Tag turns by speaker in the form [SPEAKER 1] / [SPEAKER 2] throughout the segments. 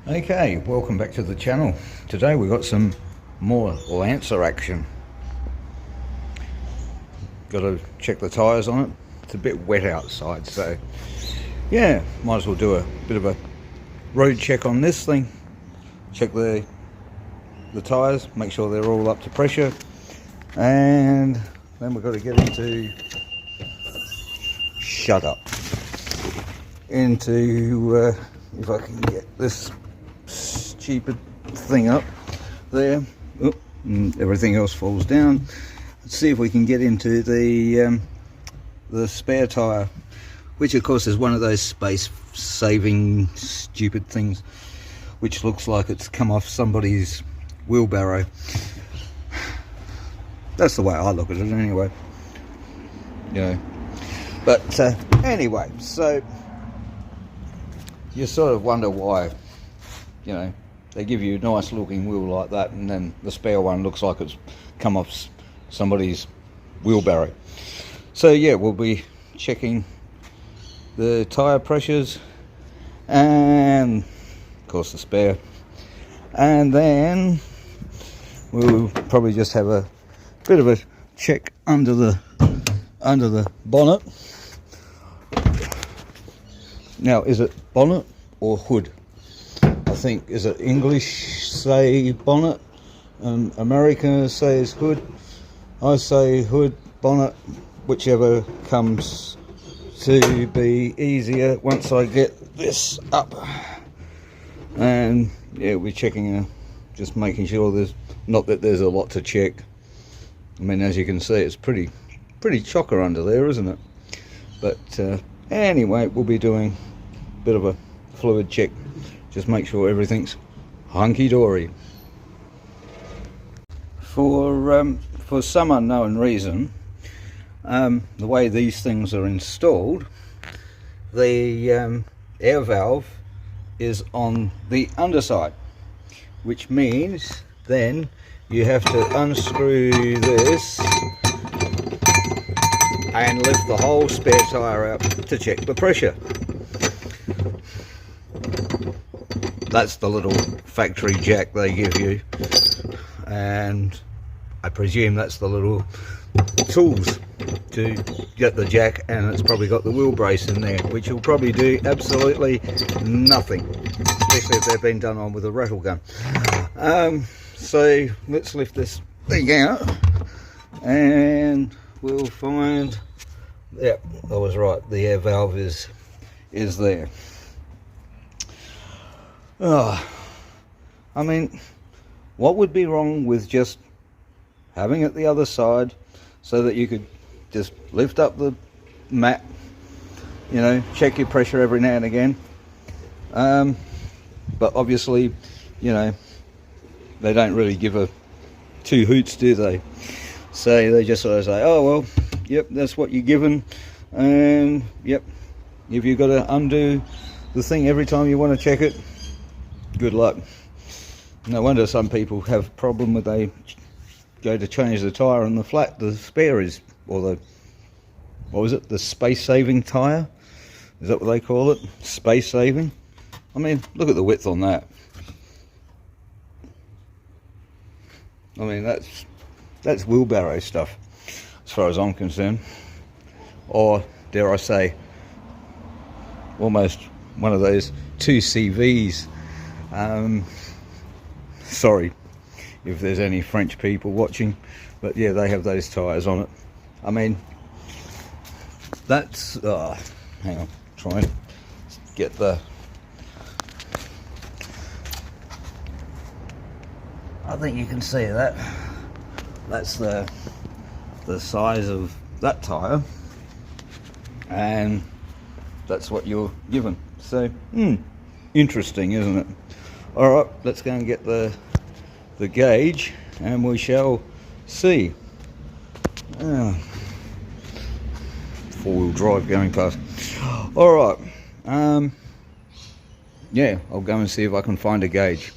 [SPEAKER 1] Okay, welcome back to the channel. Today we've got some more Lancer action. Got to check the tyres on it. It's a bit wet outside, so yeah, might as well do a bit of a road check on this thing. Check the tyres, make sure they're all up to pressure, and then we've got to get into if I can get this stupid thing up there. Oh, and everything else falls down. Let's see if we can get into the spare tyre, which of course is one of those space saving stupid things which looks like it's come off somebody's wheelbarrow. That's the way I look at it anyway, you know. But anyway, so you sort of wonder why, you know, they give you a nice looking wheel like that and then the spare one looks like it's come off somebody's wheelbarrow. So yeah, we'll be checking the tyre pressures and of course the spare, and then we'll probably just have a bit of a check under the bonnet. Now, is it bonnet or hood? I think, is it English say bonnet and American says hood? I say hood, bonnet, whichever comes to be easier once I get this up. And yeah, we're checking, just making sure there's, not that there's a lot to check. I mean, as you can see, it's pretty chocker under there, isn't it? But anyway, we'll be doing a bit of a fluid check, just make sure everything's hunky-dory. For some unknown reason, the way these things are installed, the air valve is on the underside, which means then you have to unscrew this and lift the whole spare tyre out to check the pressure. That's the little factory jack they give you, and I presume that's the little tools to get the jack, and it's probably got the wheel brace in there, which will probably do absolutely nothing, especially if they've been done on with a rattle gun. So let's lift this thing out and we'll find, yep, I was right, the air valve is there. I mean, what would be wrong with just having it the other side so that you could just lift up the mat, you know, check your pressure every now and again. But obviously, you know, they don't really give a two hoots, do they? So they just sort of say, oh well, yep, that's what you're given, and yep, if you've got to undo the thing every time you want to check it, good luck. No wonder some people have a problem when they go to change the tyre and the spare is, or the, what was it, the space saving tyre? Is that what they call it? Space saving? I mean, look at the width on that. I mean, that's wheelbarrow stuff as far as I'm concerned, or dare I say almost one of those 2CVs. Sorry if there's any French people watching, but yeah, they have those tyres on it. I mean, that's hang on, try and get the, I think you can see that. That's the size of that tyre, and that's what you're given. So, interesting, isn't it? All right, let's go and get the gauge, and we shall see. Four-wheel drive going past. All right. Yeah, I'll go and see if I can find a gauge.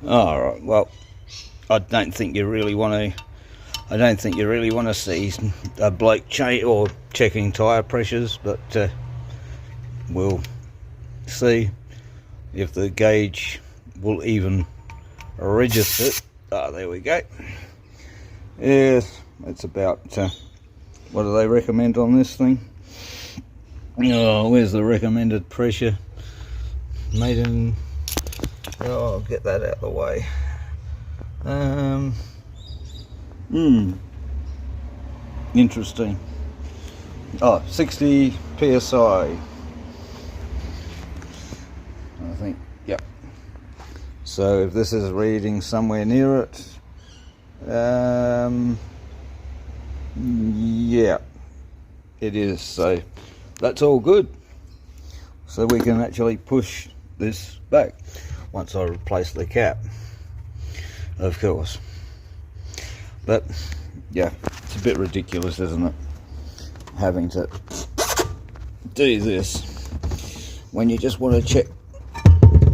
[SPEAKER 1] All right. Well, I don't think you really want to see a bloke checking tyre pressures, but we'll see. if the gauge will even register it. There we go. Yes, it's about what do they recommend on this thing? Oh, where's the recommended pressure? Made in, oh, I'll get that out of the way. Interesting. Oh, 60 psi. I think, yep. So if this is reading somewhere near it, yeah, it is. So that's all good. So we can actually push this back once I replace the cap, of course. But yeah, it's a bit ridiculous, isn't it, having to do this when you just want to check,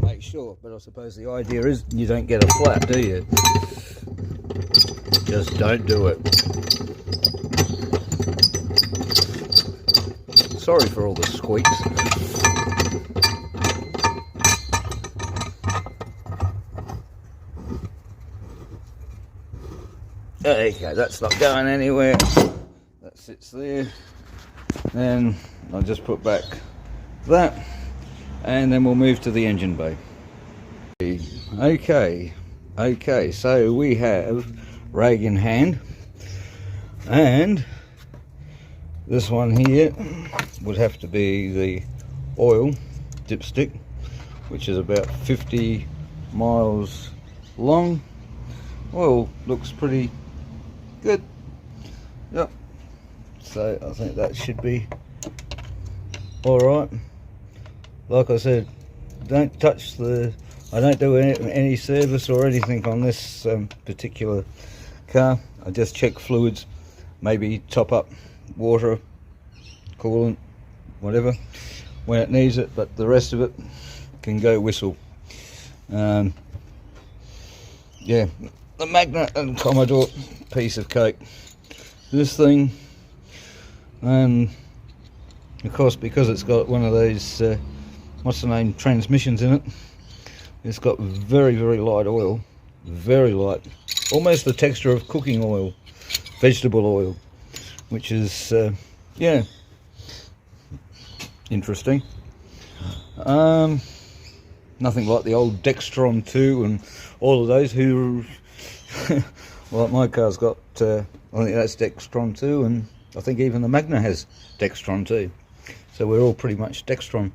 [SPEAKER 1] make sure. But I suppose the idea is you don't get a flat, do you? Just don't do it. Sorry for all the squeaks. There you go, that's not going anywhere. That sits there. Then I'll just put back that, and then we'll move to the engine bay. Okay, so we have rag in hand, and this one here would have to be the oil dipstick, which is about 50 miles long. Oil looks pretty good. Yep. So I think that should be all right. Like I said, don't touch the, I don't do any service or anything on this particular car. I just check fluids, maybe top up water, coolant, whatever, when it needs it, but the rest of it can go whistle. Yeah, the Magna and Commodore, piece of cake. This thing, of course, because it's got one of those what's the name, transmissions in it, it's got very, very light oil, very light, almost the texture of cooking oil, vegetable oil, which is yeah, interesting. Nothing like the old Dextron 2 and all of those who well, my car's got I think that's Dextron 2, and I think even the Magna has Dextron 2, so we're all pretty much Dextron.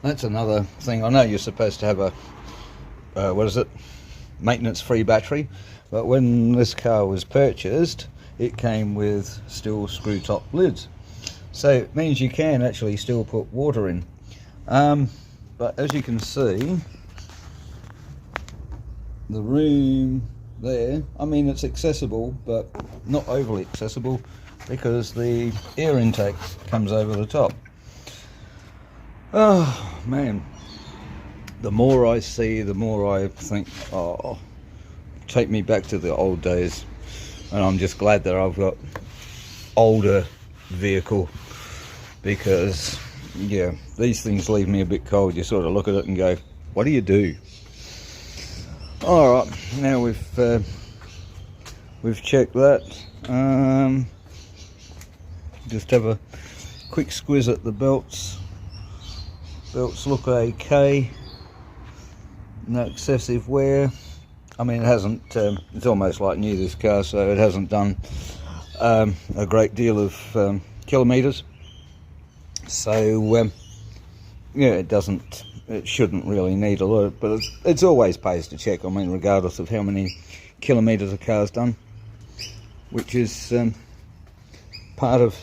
[SPEAKER 1] That's another thing. I know you're supposed to have a what is it, maintenance free battery, but when this car was purchased it came with still screw top lids, so it means you can actually still put water in. But as you can see, the room there, I mean, it's accessible but not overly accessible because the air intake comes over the top. Oh man, the more I see, the more I think, oh, take me back to the old days. And I'm just glad that I've got older vehicle, because yeah, these things leave me a bit cold. You sort of look at it and go, what do you do? All right, now we've checked that. Just have a quick squiz at the belts. Belts look okay. No excessive wear. I mean, it hasn't. It's almost like new, this car, so it hasn't done a great deal of kilometres. So yeah, it doesn't. It shouldn't really need a lot, but it's always pays to check. I mean, regardless of how many kilometres a car's done, which is part of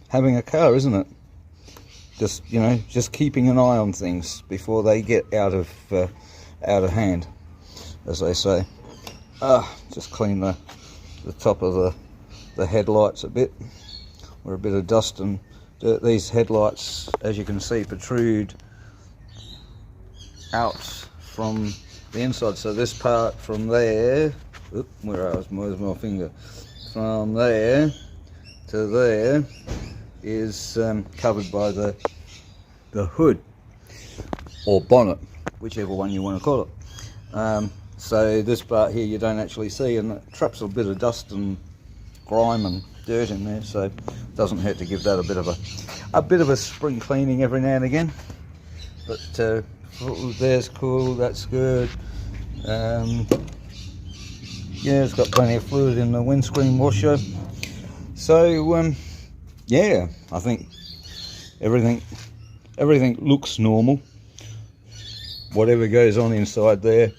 [SPEAKER 1] having a car, isn't it? Just, you know, just keeping an eye on things before they get out of hand, as they say. Just clean the top of the headlights a bit, where a bit of dust and dirt. These headlights, as you can see, protrude out from the inside, so this part from there, where's my finger, from there to there is covered by the the hood or bonnet, whichever one you want to call it. So this part here you don't actually see, and it traps a bit of dust and grime and dirt in there, so it doesn't hurt to give that a bit of a spring cleaning every now and again. But there's cool, that's good. Yeah, it's got plenty of fluid in the windscreen washer. So yeah, I think everything looks normal. Whatever goes on inside there,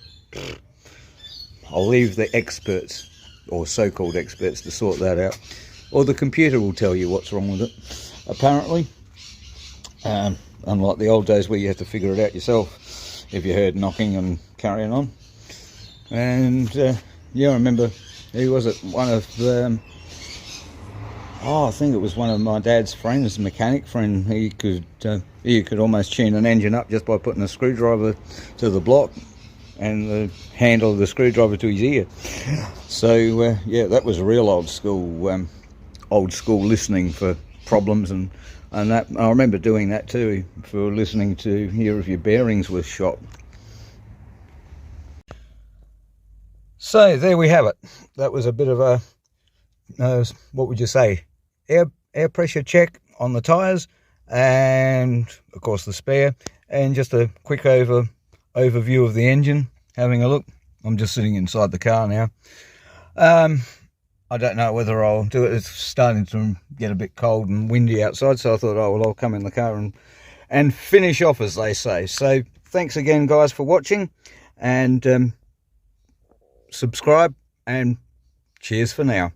[SPEAKER 1] I'll leave the experts, or so-called experts, to sort that out, or the computer will tell you what's wrong with it, apparently. Unlike the old days where you had to figure it out yourself if you heard knocking and carrying on. And yeah, I remember, who was it, one of I think it was one of my dad's friends, a mechanic friend. He could almost tune an engine up just by putting a screwdriver to the block and the handle of the screwdriver to his ear. So yeah, that was real old school listening for problems, and that I remember doing that too, for listening to hear if your bearings were shot. So there we have it. That was a bit of a what would you say, air pressure check on the tyres, and of course the spare, and just a quick overview of the engine, having a look. I'm just sitting inside the car now. I don't know whether I'll do it. It's starting to get a bit cold and windy outside, so I thought, oh well, I'll come in the car and finish off, as they say. So thanks again, guys, for watching, and subscribe, and cheers for now.